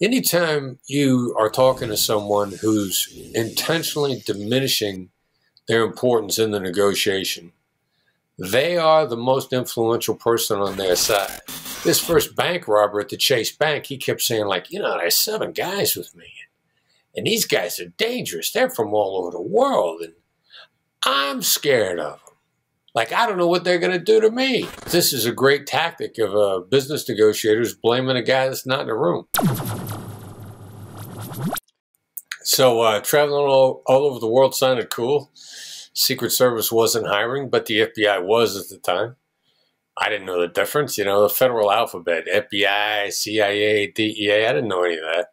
Anytime you are talking to someone who's intentionally diminishing their importance in the negotiation, they are the most influential person on their side. This first bank robber at the Chase Bank, he kept saying, like, there's 7 guys with me. And these guys are dangerous. They're from all over the world. And I'm scared of them. Like, I don't know what they're going to do to me. This is a great tactic of business negotiators blaming a guy that's not in the room. So traveling all over the world sounded cool. Secret Service wasn't hiring, but the FBI was at the time. I didn't know the difference. The federal alphabet, FBI, CIA, DEA, I didn't know any of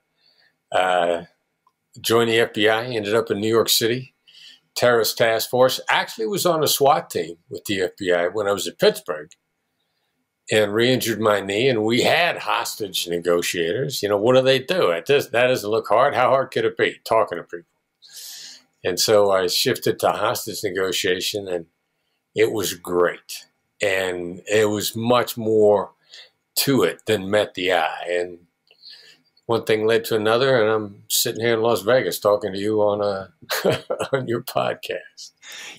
that. Joined the FBI, ended up in New York City. Terrorist task force. Actually was on a SWAT team with the FBI when I was at Pittsburgh and re-injured my knee. And we had hostage negotiators. What do they do? That doesn't look hard. How hard could it be? Talking to people. And so I shifted to hostage negotiation, and it was great. And it was much more to it than met the eye. And one thing led to another, and I'm sitting here in Las Vegas talking to you on on your podcast.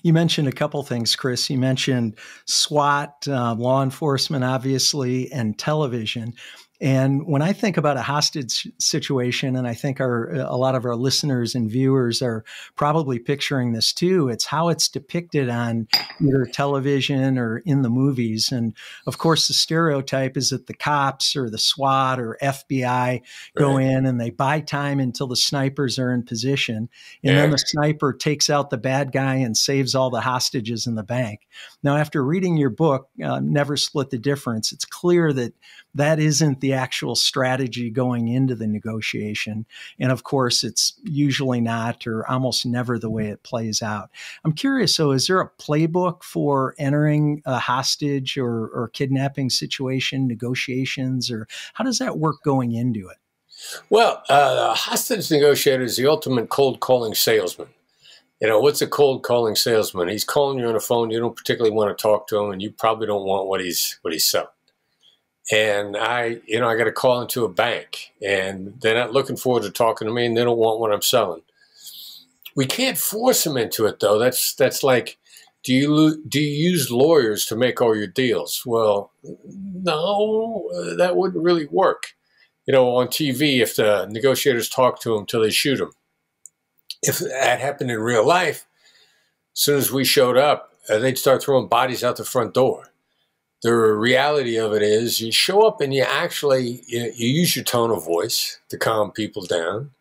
You mentioned a couple things, Chris. You mentioned SWAT, law enforcement, obviously, and television. And when I think about a hostage situation, and I think a lot of our listeners and viewers are probably picturing this too, it's how it's depicted on either television or in the movies. And of course, the stereotype is that the cops or the SWAT or FBI go in and they buy time until the snipers are in position. And then the sniper takes out the bad guy and saves all the hostages in the bank. Now, after reading your book, Never Split the Difference, it's clear that that isn't the actual strategy going into the negotiation. And of course, it's usually not or almost never the way it plays out. I'm curious, so is there a playbook for entering a hostage or kidnapping situation, negotiations, or how does that work going into it? Well, a hostage negotiator is the ultimate cold calling salesman. What's a cold calling salesman? He's calling you on the phone. You don't particularly want to talk to him, and you probably don't want what he's selling. And I got a call into a bank, and they're not looking forward to talking to me, and they don't want what I'm selling. We can't force them into it, though. That's like, do you use lawyers to make all your deals? Well, no, that wouldn't really work. On TV, if the negotiators talk to them till they shoot them. If that happened in real life, as soon as we showed up, they'd start throwing bodies out the front door. The reality of it is you show up and you use your tone of voice to calm people down,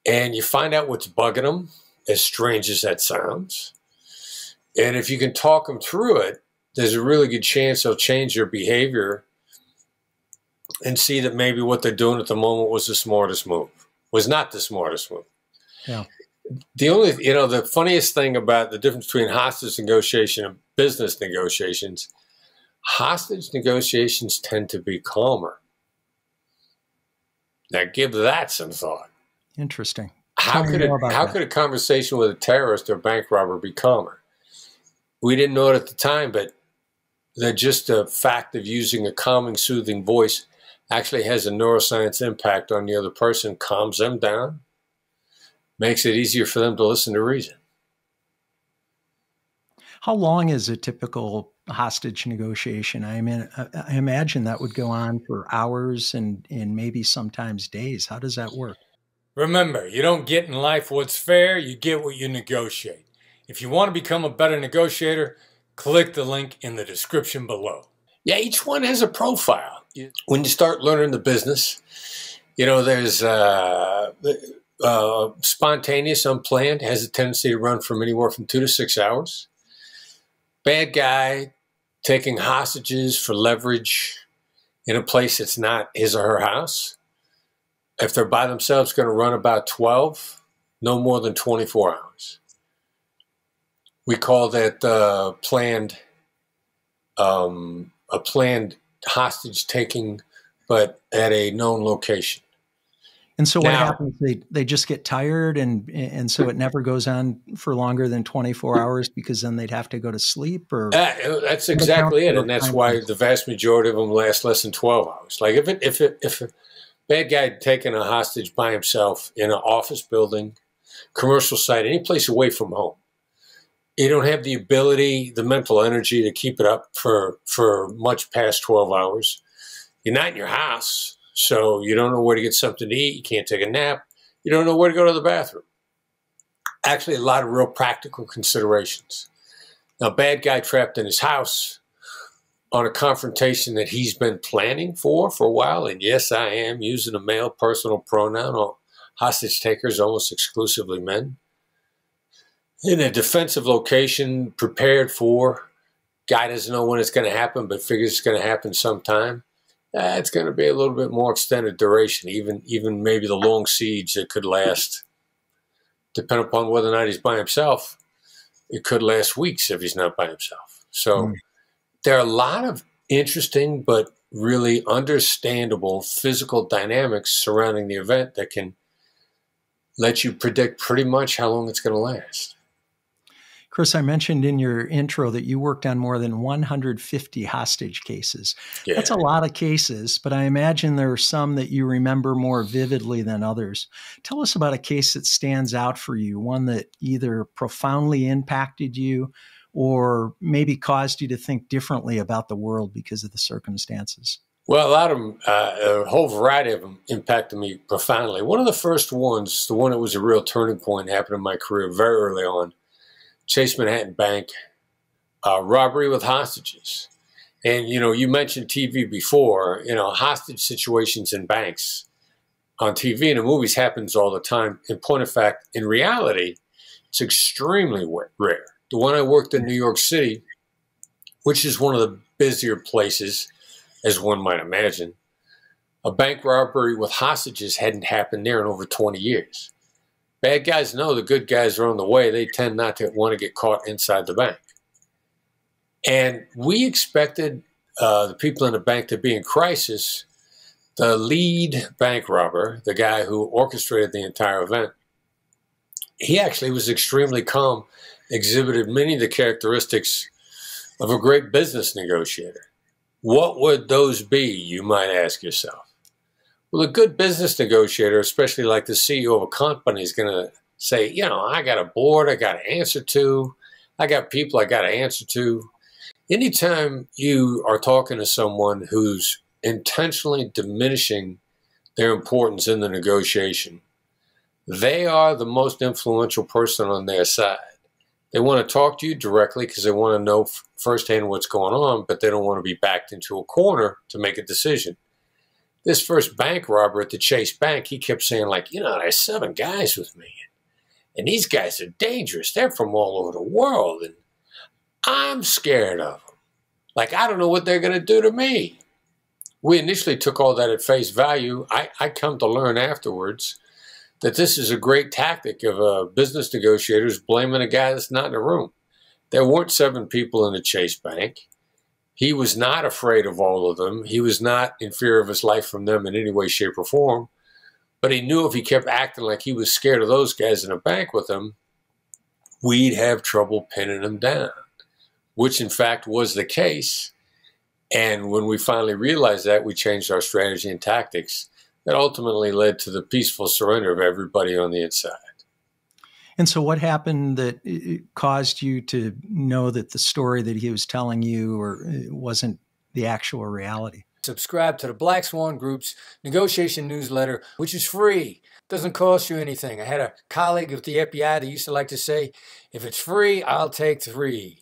and you find out what's bugging them, as strange as that sounds. And if you can talk them through it, there's a really good chance they'll change their behavior and see that maybe what they're doing at the moment was not the smartest move. Yeah. The funniest thing about the difference between hostage negotiation and business negotiations, hostage negotiations tend to be calmer. Now, give that some thought. Interesting. How could a conversation with a terrorist or bank robber be calmer? We didn't know it at the time, but just the fact of using a calming, soothing voice actually has a neuroscience impact on the other person, calms them down, makes it easier for them to listen to reason. How long is a typical hostage negotiation? I imagine that would go on for hours and maybe sometimes days. How does that work? Remember, you don't get in life what's fair, you get what you negotiate. If you want to become a better negotiator, click the link in the description below. Yeah, each one has a profile. When you start learning the business, there's spontaneous, unplanned, has a tendency to run from anywhere from 2 to 6 hours. Bad guy taking hostages for leverage in a place that's not his or her house. If they're by themselves, going to run about 12, no more than 24 hours. We call that a planned hostage taking, but at a known location. And so what happens? They just get tired, and so it never goes on for longer than 24 hours because then they'd have to go to sleep. Or that's exactly it, and that's why the vast majority of them last less than 12 hours. Like if Bad guy taking a hostage by himself in an office building, commercial site, any place away from home. You don't have the ability, the mental energy to keep it up for much past 12 hours. You're not in your house, so you don't know where to get something to eat. You can't take a nap. You don't know where to go to the bathroom. Actually, a lot of real practical considerations. Now, bad guy trapped in his house on a confrontation that he's been planning for a while. And yes, I am using a male personal pronoun. All hostage takers, almost exclusively men. In a defensive location, prepared for. Guy doesn't know when it's going to happen, but figures it's going to happen sometime. It's going to be a little bit more extended duration, even maybe the long siege that could last, depending upon whether or not he's by himself. It could last weeks if he's not by himself. So there are a lot of interesting but really understandable physical dynamics surrounding the event that can let you predict pretty much how long it's going to last. Chris, I mentioned in your intro that you worked on more than 150 hostage cases. Yeah. That's a lot of cases, but I imagine there are some that you remember more vividly than others. Tell us about a case that stands out for you, one that either profoundly impacted you or maybe caused you to think differently about the world because of the circumstances. Well, a lot of them, a whole variety of them impacted me profoundly. One of the first ones, the one that was a real turning point, happened in my career very early on. Chase Manhattan Bank, robbery with hostages. And, you mentioned TV before, hostage situations in banks on TV and in movies happens all the time. In point of fact, in reality, it's extremely rare. The one I worked in New York City, which is one of the busier places, as one might imagine, a bank robbery with hostages hadn't happened there in over 20 years. Bad guys know the good guys are on the way. They tend not to want to get caught inside the bank. And we expected the people in the bank to be in crisis. The lead bank robber, the guy who orchestrated the entire event, he actually was extremely calm, exhibited many of the characteristics of a great business negotiator. What would those be, you might ask yourself? Well, a good business negotiator, especially like the CEO of a company, is going to say, I got a board I got to answer to. I got people I got to answer to. Anytime you are talking to someone who's intentionally diminishing their importance in the negotiation, they are the most influential person on their side. They want to talk to you directly because they want to know firsthand what's going on, but they don't want to be backed into a corner to make a decision. This first bank robber at the Chase Bank, he kept saying, there's 7 guys with me. And these guys are dangerous. They're from all over the world. And I'm scared of them. I don't know what they're going to do to me. We initially took all that at face value. I come to learn afterwards that this is a great tactic of business negotiators blaming a guy that's not in the room. There weren't 7 people in the Chase Bank. He was not afraid of all of them. He was not in fear of his life from them in any way, shape, or form. But he knew if he kept acting like he was scared of those guys in a bank with him, we'd have trouble pinning him down, which in fact was the case. And when we finally realized that, we changed our strategy and tactics that ultimately led to the peaceful surrender of everybody on the inside. And so what happened that caused you to know that the story that he was telling you wasn't the actual reality? Subscribe to the Black Swan Group's negotiation newsletter, which is free. Doesn't cost you anything. I had a colleague at the FBI that used to like to say, if it's free, I'll take 3.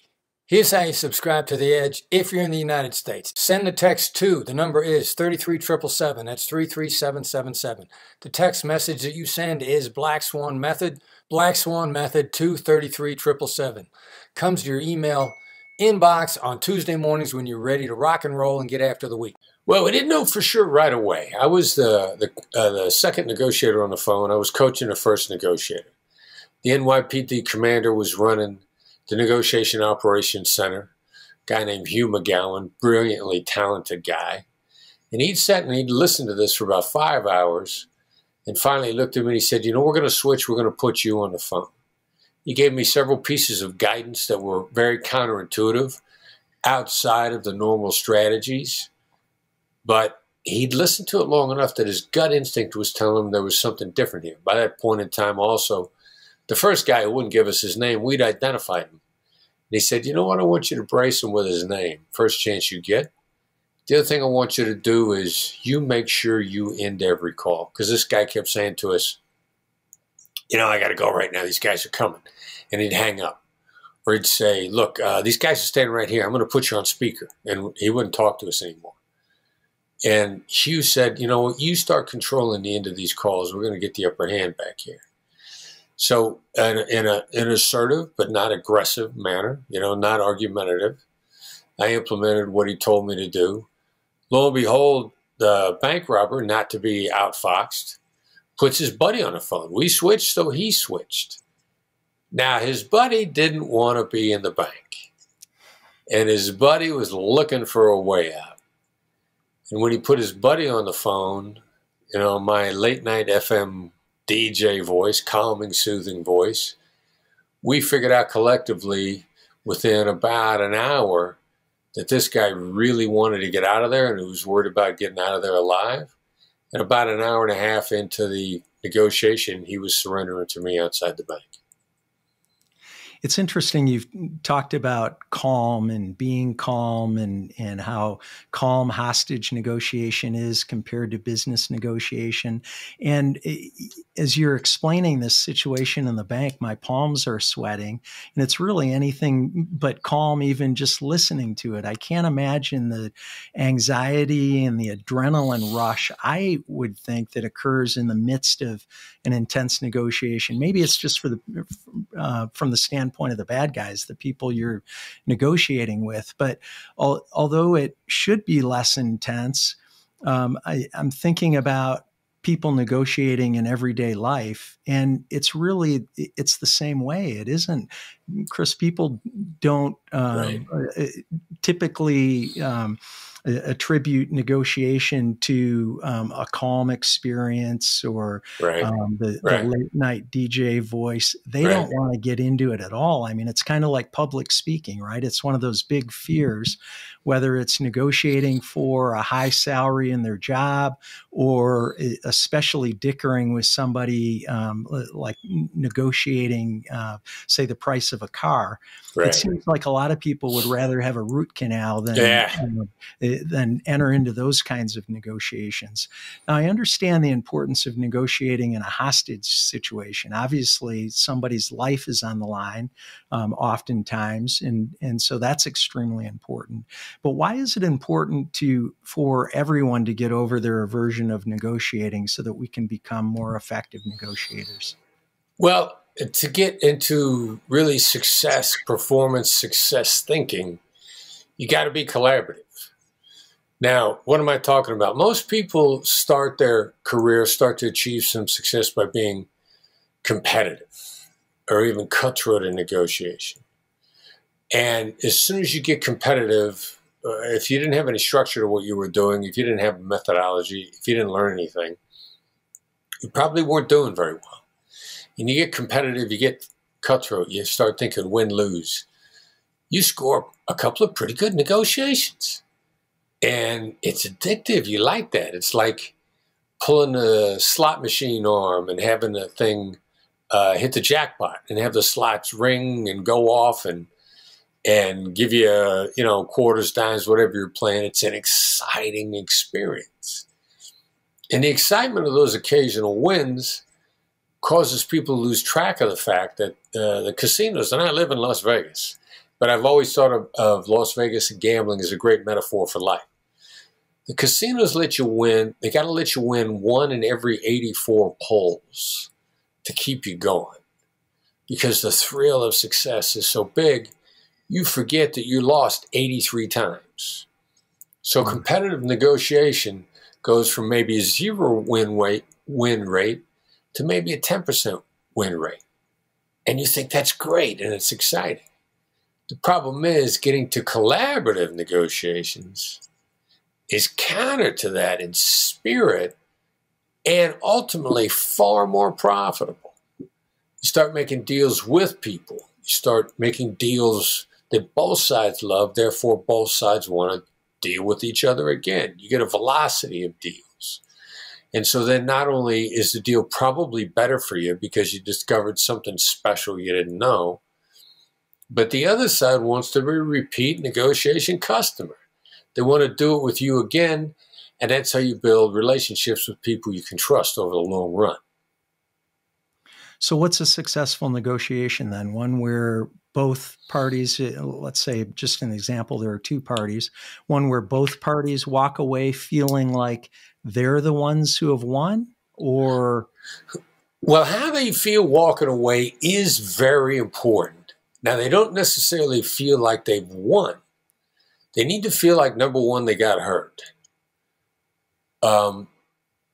Here's how you subscribe to The Edge if you're in the United States. Send the text to, the number is 33777, that's 33777. The text message that you send is Black Swan Method to 33777. Comes to your email inbox on Tuesday mornings when you're ready to rock and roll and get after the week. Well, we didn't know for sure right away. I was the second negotiator on the phone. I was coaching the first negotiator. The NYPD commander was running the Negotiation Operations Center, a guy named Hugh McGowan, brilliantly talented guy. And he'd sat and he'd listened to this for about 5 hours. And finally he looked at me and he said, we're going to switch. We're going to put you on the phone. He gave me several pieces of guidance that were very counterintuitive, outside of the normal strategies. But he'd listened to it long enough that his gut instinct was telling him there was something different here. By that point in time also, the first guy who wouldn't give us his name, we'd identified him. And he said, you know what, I want you to brace him with his name. First chance you get. The other thing I want you to do is you make sure you end every call. Because this guy kept saying to us, you know, I got to go right now. These guys are coming. And he'd hang up. Or he'd say, look, these guys are standing right here. I'm going to put you on speaker. And he wouldn't talk to us anymore. And Hugh said, you know, you start controlling the end of these calls. We're going to get the upper hand back here. So in an assertive but not aggressive manner, you know, not argumentative, I implemented what he told me to do. Lo and behold, the bank robber, not to be outfoxed, puts his buddy on the phone. We switched, so he switched. Now, his buddy didn't want to be in the bank. And his buddy was looking for a way out. And when he put his buddy on the phone, you know, my late night FM DJ voice, calming, soothing voice, we figured out collectively within about an hour that this guy really wanted to get out of there and he was worried about getting out of there alive. And about an hour and a half into the negotiation, he was surrendering to me outside the bank. It's interesting. You've talked about calm and being calm and how calm hostage negotiation is compared to business negotiation. And as you're explaining this situation in the bank, my palms are sweating, and it's really anything but calm, even just listening to it. I can't imagine the anxiety and the adrenaline rush I would think that occurs in the midst of an intense negotiation. Maybe it's just for from the standpoint of the bad guys, the people you're negotiating with. But although it should be less intense, I'm thinking about people negotiating in everyday life, and it's the same way. It isn't, Chris. People don't typically attribute negotiation to a calm experience or the late night DJ voice. They don't want to get into it at all. I mean, it's kind of like public speaking, right? It's one of those big fears, whether it's negotiating for a high salary in their job or especially dickering with somebody, like negotiating, say, the price of a car. It seems like a lot of people would rather have a root canal than enter into those kinds of negotiations. Now, I understand the importance of negotiating in a hostage situation. Obviously, somebody's life is on the line oftentimes, and so that's extremely important. But why is it important for everyone to get over their aversion of negotiating so that we can become more effective negotiators? Well, to get into really performance success thinking, you got to be collaborative. Now, what am I talking about? Most people start their career, start to achieve some success by being competitive or even cutthroat in negotiation. And as soon as you get competitive, if you didn't have any structure to what you were doing, if you didn't have a methodology, if you didn't learn anything, you probably weren't doing very well. And you get competitive, you get cutthroat, you start thinking win-lose. You score a couple of pretty good negotiations. And it's addictive. You like that. It's like pulling a slot machine arm and having the thing hit the jackpot and have the slots ring and go off and give you, quarters, dimes, whatever you're playing. It's an exciting experience. And the excitement of those occasional wins causes people to lose track of the fact that the casinos, and I live in Las Vegas, but I've always thought of Las Vegas and gambling as a great metaphor for life. The casinos let you win. They got to let you win 1 in every 84 pulls to keep you going. Because the thrill of success is so big, you forget that you lost 83 times. So competitive negotiation goes from maybe a 0 win rate to maybe a 10% win rate. And you think that's great and it's exciting. The problem is getting to collaborative negotiations is counter to that in spirit and ultimately far more profitable. You start making deals with people. You start making deals that both sides love, therefore both sides want to deal with each other again. You get a velocity of deals. And so then not only is the deal probably better for you because you discovered something special you didn't know, but the other side wants to be a repeat negotiation customer. They want to do it with you again, and that's how you build relationships with people you can trust over the long run. So what's a successful negotiation then? One where both parties, let's say just an example, there are two parties, one where both parties walk away feeling like they're the ones who have won, or? Well, how they feel walking away is very important. Now, they don't necessarily feel like they've won. They need to feel like, number one, they got hurt.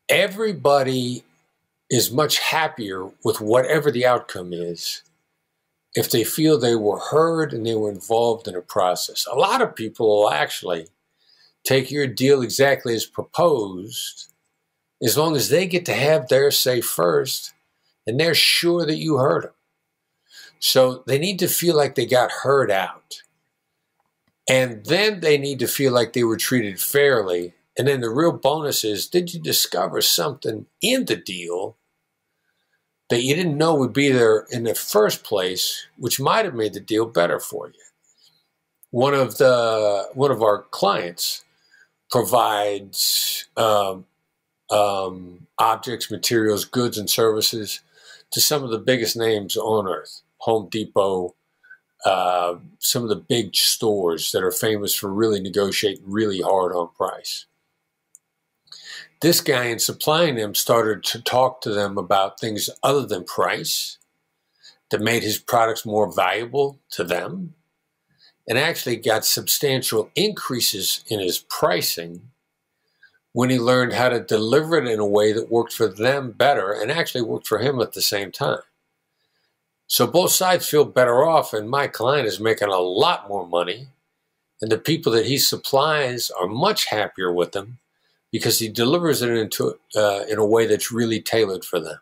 Everybody is much happier with whatever the outcome is if they feel they were heard and they were involved in a process. A lot of people will actually take your deal exactly as proposed as long as they get to have their say first and they're sure that you heard them. So they need to feel like they got heard out. And then they need to feel like they were treated fairly. And then the real bonus is, did you discover something in the deal that you didn't know would be there in the first place, which might have made the deal better for you? One of our clients provides objects, materials, goods, and services to some of the biggest names on earth. Home Depot, some of the big stores that are famous for really negotiating really hard on price. This guy, in supplying them, started to talk to them about things other than price that made his products more valuable to them, and actually got substantial increases in his pricing when he learned how to deliver it in a way that worked for them better and actually worked for him at the same time. So both sides feel better off, and my client is making a lot more money, and the people that he supplies are much happier with him, because he delivers it in a way that's really tailored for them.